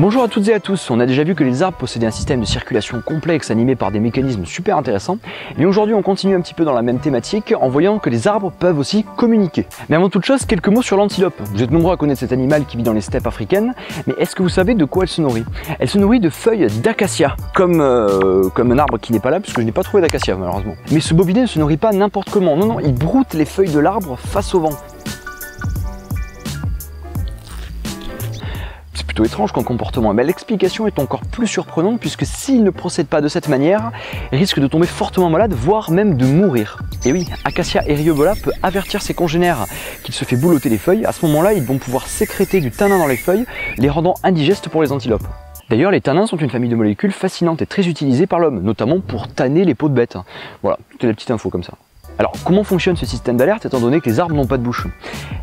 Bonjour à toutes et à tous, on a déjà vu que les arbres possédaient un système de circulation complexe animé par des mécanismes super intéressants. Et aujourd'hui on continue un petit peu dans la même thématique en voyant que les arbres peuvent aussi communiquer. Mais avant toute chose, quelques mots sur l'antilope. Vous êtes nombreux à connaître cet animal qui vit dans les steppes africaines, mais est-ce que vous savez de quoi elle se nourrit? Elle se nourrit de feuilles d'acacia, comme un arbre qui n'est pas là puisque je n'ai pas trouvé d'acacia malheureusement. Mais ce bovidé ne se nourrit pas n'importe comment, non, il broute les feuilles de l'arbre face au vent. C'est plutôt étrange comme comportement, mais l'explication est encore plus surprenante puisque s'il ne procède pas de cette manière, il risque de tomber fortement malade, voire même de mourir. Et oui, Acacia eriobola peut avertir ses congénères qu'il se fait boulotter les feuilles. À ce moment-là, ils vont pouvoir sécréter du tanin dans les feuilles, les rendant indigestes pour les antilopes. D'ailleurs, les tanins sont une famille de molécules fascinantes et très utilisées par l'homme, notamment pour tanner les peaux de bêtes. Voilà, toutes les petites infos comme ça. Alors, comment fonctionne ce système d'alerte étant donné que les arbres n'ont pas de bouche?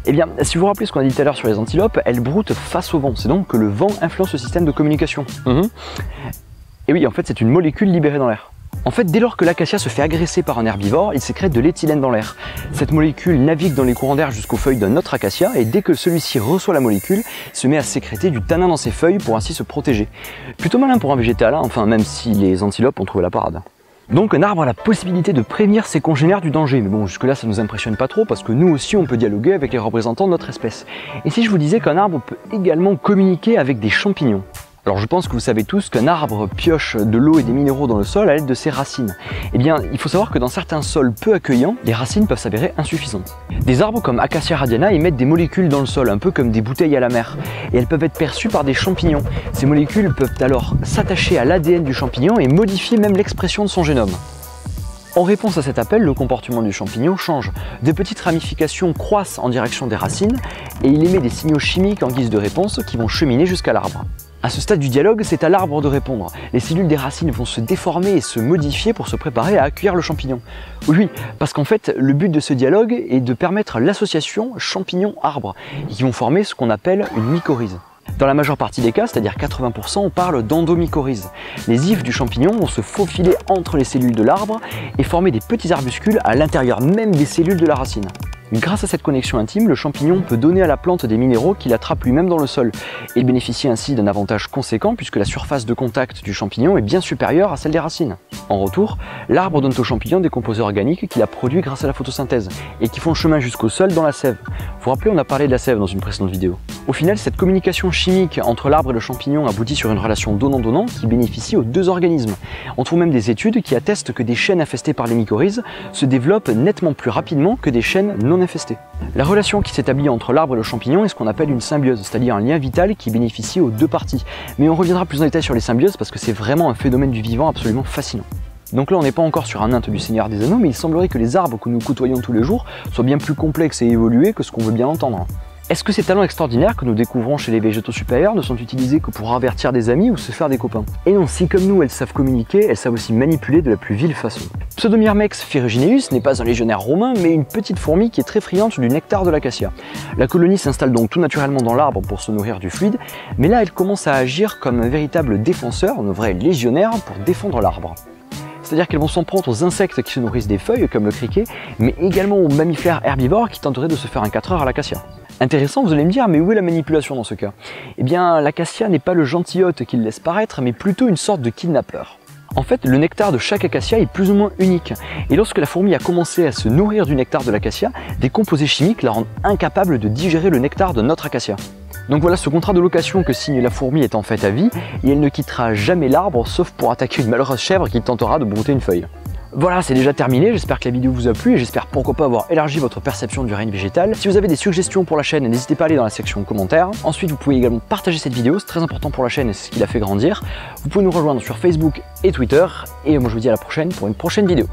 Eh bien, si vous vous rappelez ce qu'on a dit tout à l'heure sur les antilopes, elles broutent face au vent. C'est donc que le vent influence le système de communication. Et oui, en fait, c'est une molécule libérée dans l'air. En fait, dès lors que l'acacia se fait agresser par un herbivore, il sécrète de l'éthylène dans l'air. Cette molécule navigue dans les courants d'air jusqu'aux feuilles d'un autre acacia et dès que celui-ci reçoit la molécule, il se met à sécréter du tanin dans ses feuilles pour ainsi se protéger. Plutôt malin pour un végétal, hein, enfin même si les antilopes ont trouvé la parade. Donc un arbre a la possibilité de prévenir ses congénères du danger, mais bon jusque là ça nous impressionne pas trop parce que nous aussi on peut dialoguer avec les représentants de notre espèce. Et si je vous disais qu'un arbre peut également communiquer avec des champignons? Alors je pense que vous savez tous qu'un arbre pioche de l'eau et des minéraux dans le sol à l'aide de ses racines. Eh bien, il faut savoir que dans certains sols peu accueillants, les racines peuvent s'avérer insuffisantes. Des arbres comme Acacia radiana émettent des molécules dans le sol, un peu comme des bouteilles à la mer, et elles peuvent être perçues par des champignons. Ces molécules peuvent alors s'attacher à l'ADN du champignon et modifier même l'expression de son génome. En réponse à cet appel, le comportement du champignon change. De petites ramifications croissent en direction des racines et il émet des signaux chimiques en guise de réponse qui vont cheminer jusqu'à l'arbre. À ce stade du dialogue, c'est à l'arbre de répondre. Les cellules des racines vont se déformer et se modifier pour se préparer à accueillir le champignon. Oui, parce qu'en fait, le but de ce dialogue est de permettre l'association champignon-arbre, qui vont former ce qu'on appelle une mycorhize. Dans la majeure partie des cas, c'est-à-dire 80%, on parle d'endomycorhize. Les hyphes du champignon vont se faufiler entre les cellules de l'arbre et former des petits arbuscules à l'intérieur même des cellules de la racine. Grâce à cette connexion intime, le champignon peut donner à la plante des minéraux qu'il attrape lui-même dans le sol. Il bénéficie ainsi d'un avantage conséquent puisque la surface de contact du champignon est bien supérieure à celle des racines. En retour, l'arbre donne au champignon des composés organiques qu'il a produits grâce à la photosynthèse et qui font le chemin jusqu'au sol dans la sève. Vous vous rappelez, on a parlé de la sève dans une précédente vidéo. Au final, cette communication chimique entre l'arbre et le champignon aboutit sur une relation donnant-donnant qui bénéficie aux deux organismes. On trouve même des études qui attestent que des chênes infestés par les mycorhizes se développent nettement plus rapidement que des chênes non infestés. La relation qui s'établit entre l'arbre et le champignon est ce qu'on appelle une symbiose, c'est-à-dire un lien vital qui bénéficie aux deux parties. Mais on reviendra plus en détail sur les symbioses parce que c'est vraiment un phénomène du vivant absolument fascinant. Donc là on n'est pas encore sur un nain du Seigneur des Anneaux, mais il semblerait que les arbres que nous côtoyons tous les jours soient bien plus complexes et évolués que ce qu'on veut bien entendre. Est-ce que ces talents extraordinaires que nous découvrons chez les végétaux supérieurs ne sont utilisés que pour avertir des amis ou se faire des copains? Et non, si comme nous elles savent communiquer, elles savent aussi manipuler de la plus vile façon. Pseudomyrmex ferrugineus n'est pas un légionnaire romain, mais une petite fourmi qui est très friande du nectar de l'acacia. La colonie s'installe donc tout naturellement dans l'arbre pour se nourrir du fluide, mais là elle commence à agir comme un véritable défenseur, un vrai légionnaire pour défendre l'arbre. C'est-à-dire qu'elles vont s'en prendre aux insectes qui se nourrissent des feuilles, comme le criquet, mais également aux mammifères herbivores qui tenteraient de se faire un 4 heures à l'acacia. Intéressant, vous allez me dire, mais où est la manipulation dans ce cas? Eh bien, l'acacia n'est pas le gentilhote qu'il laisse paraître, mais plutôt une sorte de kidnappeur. En fait, le nectar de chaque acacia est plus ou moins unique, et lorsque la fourmi a commencé à se nourrir du nectar de l'acacia, des composés chimiques la rendent incapable de digérer le nectar de notre acacia. Donc voilà, ce contrat de location que signe la fourmi est en fait à vie, et elle ne quittera jamais l'arbre sauf pour attaquer une malheureuse chèvre qui tentera de brouter une feuille. Voilà, c'est déjà terminé, j'espère que la vidéo vous a plu et j'espère pourquoi pas avoir élargi votre perception du règne végétal. Si vous avez des suggestions pour la chaîne, n'hésitez pas à aller dans la section commentaires. Ensuite, vous pouvez également partager cette vidéo, c'est très important pour la chaîne et c'est ce qui la fait grandir. Vous pouvez nous rejoindre sur Facebook et Twitter. Et moi je vous dis à la prochaine pour une prochaine vidéo.